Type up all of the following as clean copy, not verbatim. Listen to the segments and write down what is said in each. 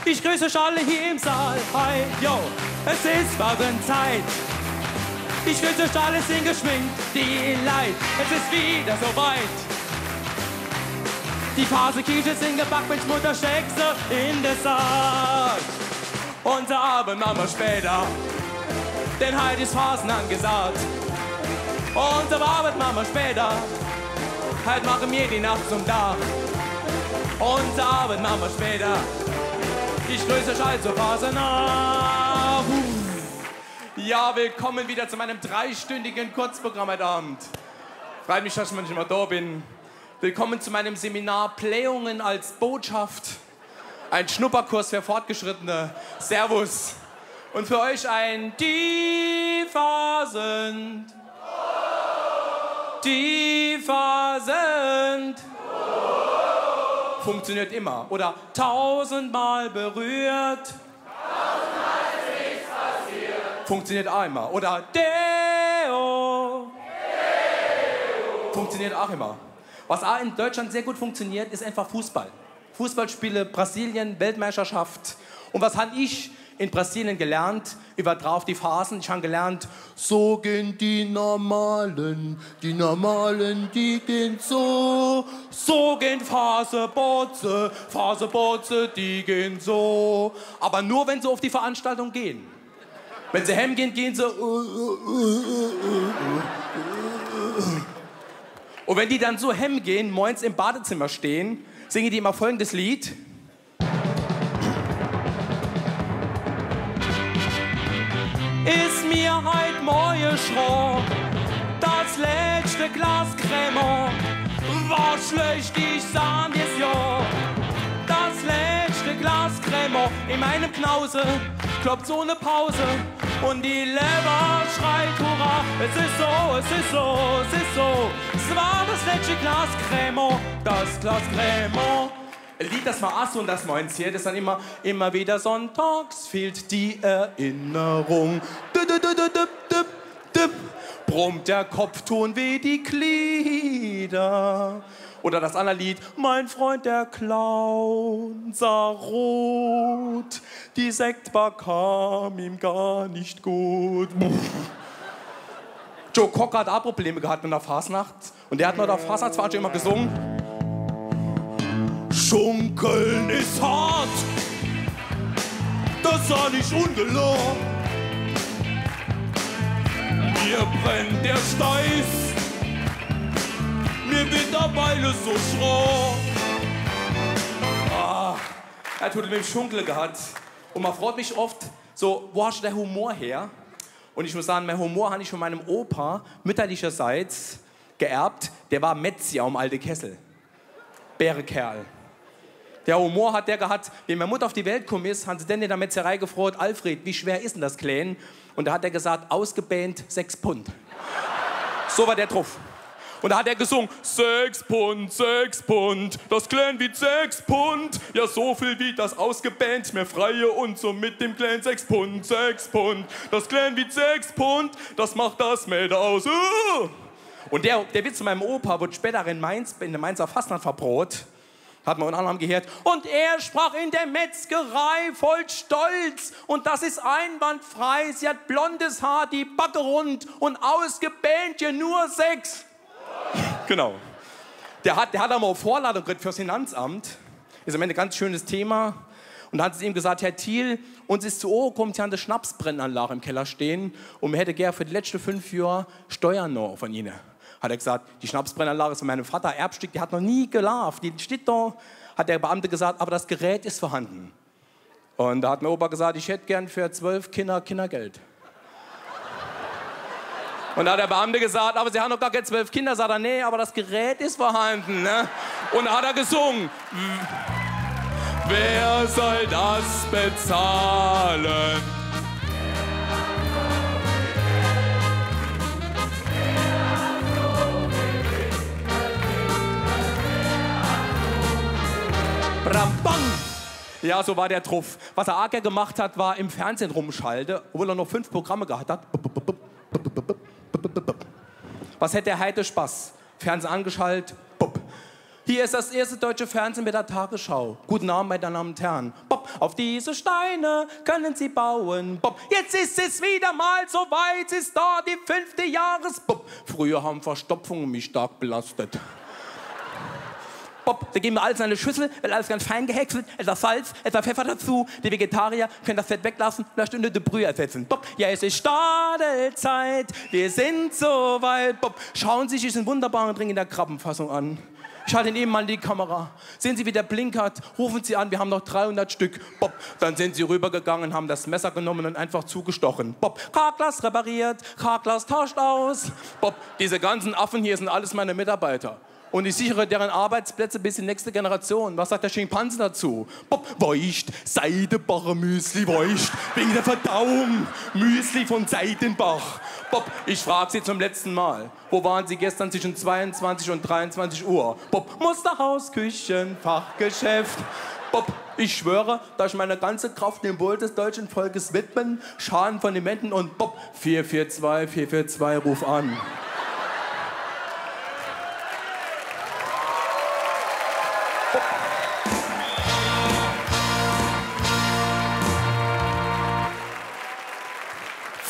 Ich grüße euch alle hier im Saal. Hi, yo, es ist Warenzeit. Ich grüße euch alle sind geschminkt, die Leid. Es ist wieder soweit. Die Phase Quiche sind gepackt, Mensch, Mutter, steckst du in der Saat. Unser Abend machen wir später, denn heute ist Phasen angesagt. Unser Abend machen wir später, heute machen wir die Nacht zum Tag. Unser Abend machen wir später, ich grüße euch alle zur Phase nach. Ja, willkommen wieder zu meinem 3-stündigen Kurzprogramm heute Abend. Freut mich, dass ich manchmal da bin. Willkommen zu meinem Seminar Blähungen als Botschaft. Ein Schnupperkurs für Fortgeschrittene. Servus. Und für euch ein tiefer sind. Tiefer sind. Funktioniert immer. Oder 1000-mal berührt. 1000-mal ist nichts passiert. Funktioniert auch immer. Oder Deo. Funktioniert auch immer. Was auch in Deutschland sehr gut funktioniert, ist einfach Fußball. Fußballspiele, Brasilien, Weltmeisterschaft. Und was habe ich in Brasilien gelernt? Überdrauf die Phasen. Ich habe gelernt, so gehen die Normalen, die gehen so. So gehen Phasebotze, die gehen so. Aber nur, wenn sie auf die Veranstaltung gehen. Wenn sie heimgehen, gehen sie. Und wenn die dann so gehen, morgens im Badezimmer stehen, singen die immer folgendes Lied. Ist mir heut Morgen schon das letzte Glas Cremant. War schlecht, ich sah dir's ja. Das letzte Glas Cremant in meinem Knause klopft ohne Pause. Und die Leber schreit Hurra, es ist so, es ist so, es ist so. Es war das letzte Glas Cremant, das Glas Cremant. Ein Lied, das war Asso und das meins hier, das dann immer wieder sonntags fehlt die Erinnerung. Brummt der Kopfton wie die Glieder. Oder das andere Lied, mein Freund der Clown sah rot, die Sektbar kam ihm gar nicht gut. Joe Cocker hat auch Probleme gehabt in der Fasnacht und der hat noch der Fasnachtsveranstaltung immer gesungen. Schunkeln ist hart, das sah nicht ungelogen. Mir brennt der Steiß, mir wird der Beile so schroff. Er hat mit dem Schunkel gehabt. Und man fragt mich oft, so, wo hast du der Humor her? Und ich muss sagen, mein Humor habe ich von meinem Opa mütterlicherseits geerbt. Der war Metzger um alte Kessel. Bärekerl. Der Humor hat der gehabt, wenn meine Mutter auf die Welt gekommen ist, haben sie dann in der Metzgerei gefragt, Alfred, wie schwer ist denn das Klein? Und da hat er gesagt, ausgebähnt 6 Pfund. So war der drauf. Und da hat er gesungen, 6 Pfund, 6 Pfund, das Klein wiegt 6 Pfund. Ja, so viel wie das ausgebänt, mehr Freie und so mit dem Klein 6 Pfund, 6 Pfund. Das Klein wiegt 6 Pfund, das macht das Mädel aus. Und der Witz von meinem Opa wird später in der Mainzer Fastnacht verbrot. Hat man unter anderem gehört. Und er sprach in der Metzgerei voll Stolz. Und das ist einwandfrei. Sie hat blondes Haar, die Backe rund und ausgebänt ihr nur 6. Genau. Der hat einmal Vorladung gekriegt fürs Finanzamt. Ist am Ende ein ganz schönes Thema. Und da hat sie ihm gesagt, Herr Thiel, uns ist zu Ohren gekommen, Sie haben eine Schnapsbrennanlage im Keller stehen. Und wir hätten gerne für die letzten 5 Jahre Steuern noch von Ihnen. Hat er gesagt, die Schnapsbrennanlage ist von meinem Vater Erbstück, die hat noch nie gelaufen, die steht da. Hat der Beamte gesagt, aber das Gerät ist vorhanden. Und da hat mein Opa gesagt, ich hätte gern für 12 Kinder Kindergeld. Und da hat der Beamte gesagt, aber Sie haben noch gar keine 12 Kinder. Sagt er, nee, aber das Gerät ist vorhanden. Ne? Und da hat er gesungen. Wer soll das bezahlen? Bram-bang! Ja, so war der Truff. Was er arg gemacht hat, war im Fernsehen rumschalten, obwohl er noch 5 Programme gehabt hat. Was hätte er heute Spaß? Fernsehen angeschaltet. Hier ist das erste deutsche Fernsehen mit der Tagesschau. Guten Abend, meine Damen und Herren. Bob, auf diese Steine können Sie bauen. Bob, jetzt ist es wieder mal so weit, ist da die 5. Bob. Früher haben Verstopfungen mich stark belastet. Bob, da geben wir alles in eine Schüssel, wird alles ganz fein gehäckselt, etwas Salz, etwas Pfeffer dazu. Die Vegetarier können das Fett weglassen und eine Stunde de Brühe ersetzen. Bob, ja, es ist Stadelzeit, wir sind so weit. Bob, schauen Sie sich diesen wunderbaren Drink in der Krabbenfassung an. Ich halte ihn eben mal in die Kamera. Sehen Sie, wie der blinkert? Rufen Sie an, wir haben noch 300 Stück. Bob, dann sind Sie rübergegangen, haben das Messer genommen und einfach zugestochen. Bob, Karglas repariert, Karglas tauscht aus. Bob, diese ganzen Affen hier sind alles meine Mitarbeiter. Und ich sichere deren Arbeitsplätze bis in die nächste Generation. Was sagt der Schimpanse dazu? Bob, weicht, Seidenbacher Müsli, weicht, wegen der Verdauung. Müsli von Seidenbach. Bob, ich frage Sie zum letzten Mal. Wo waren Sie gestern zwischen 22 und 23 Uhr? Bob, Musterhaus, Küchen, Fachgeschäft. Bob, ich schwöre, dass ich meine ganze Kraft dem Wohl des deutschen Volkes widmen, Schaden von den Wänden und Bob, 442, 442, ruf an.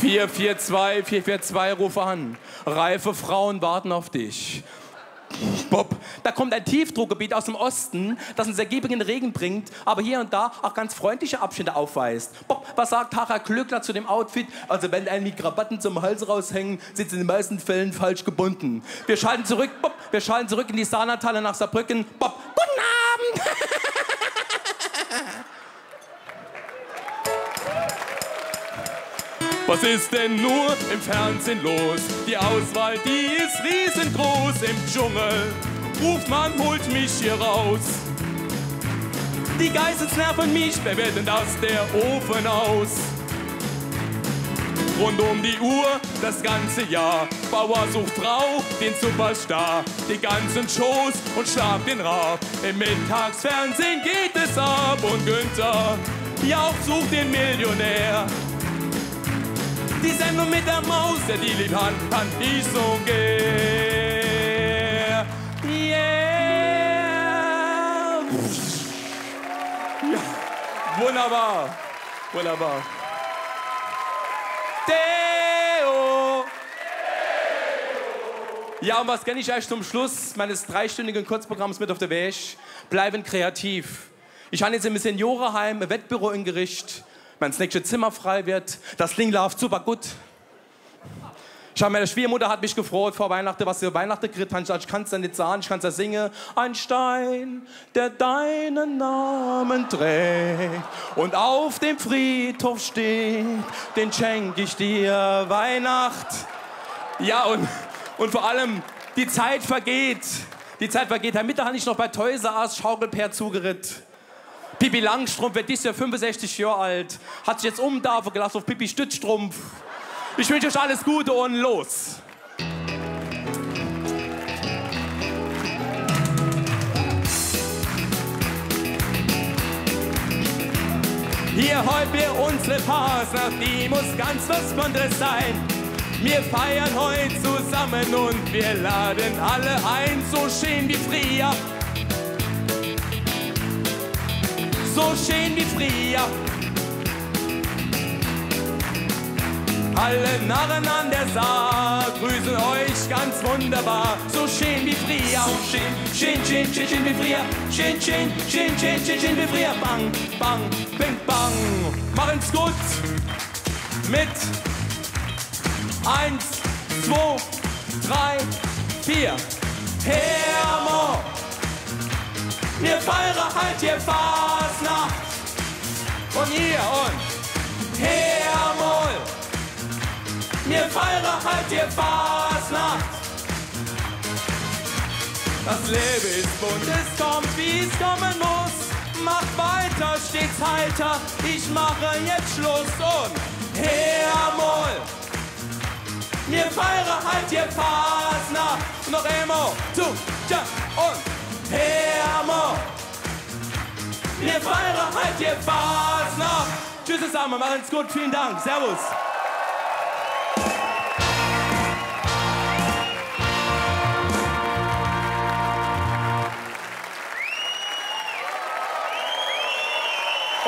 442, 442, ruf an. Reife Frauen warten auf dich. Bob, da kommt ein Tiefdruckgebiet aus dem Osten, das uns ergiebigen Regen bringt, aber hier und da auch ganz freundliche Abschnitte aufweist. Bob, was sagt Harald Glöckler zu dem Outfit? Also wenn einem die Krawatten zum Hals raushängen, sind sie in den meisten Fällen falsch gebunden. Wir schalten zurück, Bob, wir schalten zurück in die Saarlandhalle nach Saarbrücken. Bob, guten Abend! Was ist denn nur im Fernsehen los? Die Auswahl, die ist riesengroß. Im Dschungel ruft man, holt mich hier raus. Die Geistesnerven mich, wer wird denn das der Ofen aus? Rund um die Uhr, das ganze Jahr. Bauer sucht Frau, den Superstar. Die ganzen Shows und Schlag den Rab. Im Mittagsfernsehen geht es ab. Und Günther Jauch sucht den Millionär. Die Sendung mit der Maus, der die lieb hat, kann ich so gern. Yeah. Ja, wunderbar, wunderbar. Deo. Ja, und was kann ich euch zum Schluss meines 3-stündigen Kurzprogramms mit auf der Weg? Bleiben kreativ. Ich habe jetzt im Seniorenheim, ein Wettbüro in Gericht. Mein nächstes Zimmer frei wird. Das Ding läuft super gut. Meine Schwiegermutter hat mich gefreut vor Weihnachten, was sie Weihnachten gekriegt hat. Ich kann es nicht sagen, ich kann es ja singen. Ein Stein, der deinen Namen trägt und auf dem Friedhof steht, den schenke ich dir Weihnacht. Ja, und vor allem, die Zeit vergeht. Die Zeit vergeht. Heute Mittag habe ich noch bei Toys R Us Schaukelpferd zugeritten. Pippi Langstrumpf wird dieses Jahr 65 Jahre alt, hat sich jetzt umtaufen gelassen auf Pippi Stützstrumpf. Ich wünsche euch alles Gute und los! Hier heute wir unsere Fasnacht, die muss ganz was Besonderes sein. Wir feiern heute zusammen und wir laden alle ein, so schön wie früher. So schön wie früher. Alle Narren an der Saar grüßen euch ganz wunderbar. So schön wie früher. So schön, schön, schön, schön, schön wie früher. Schön, schön, schön, schön, schön, schön wie früher. Bang, bang, bing, bang. Machen's gut mit 1, 2, 3, 4. Hermo. Wir feiern halt hier Fasnacht. Und ihr und Hermol. Wir feiern halt hier Fasnacht. Das Leben ist bunt, es kommt, wie es kommen muss. Macht weiter, stets heiter, ich mache jetzt Schluss und Hermol. Wir feiern halt hier Fasnacht. Noch immer zu, ja und Hermo. Wir feiern halt hier Fasnacht. Tschüss zusammen, machen's gut, vielen Dank, servus.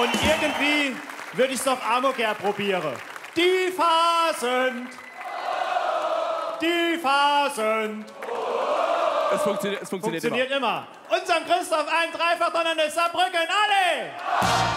Und irgendwie würde ich es doch auch gerne probieren. Die Phasen. Die Phasen. Es funktioniert Funktioniert immer. Unserem Christoph ein Dreifach-Donner in Saarbrücken. Alle!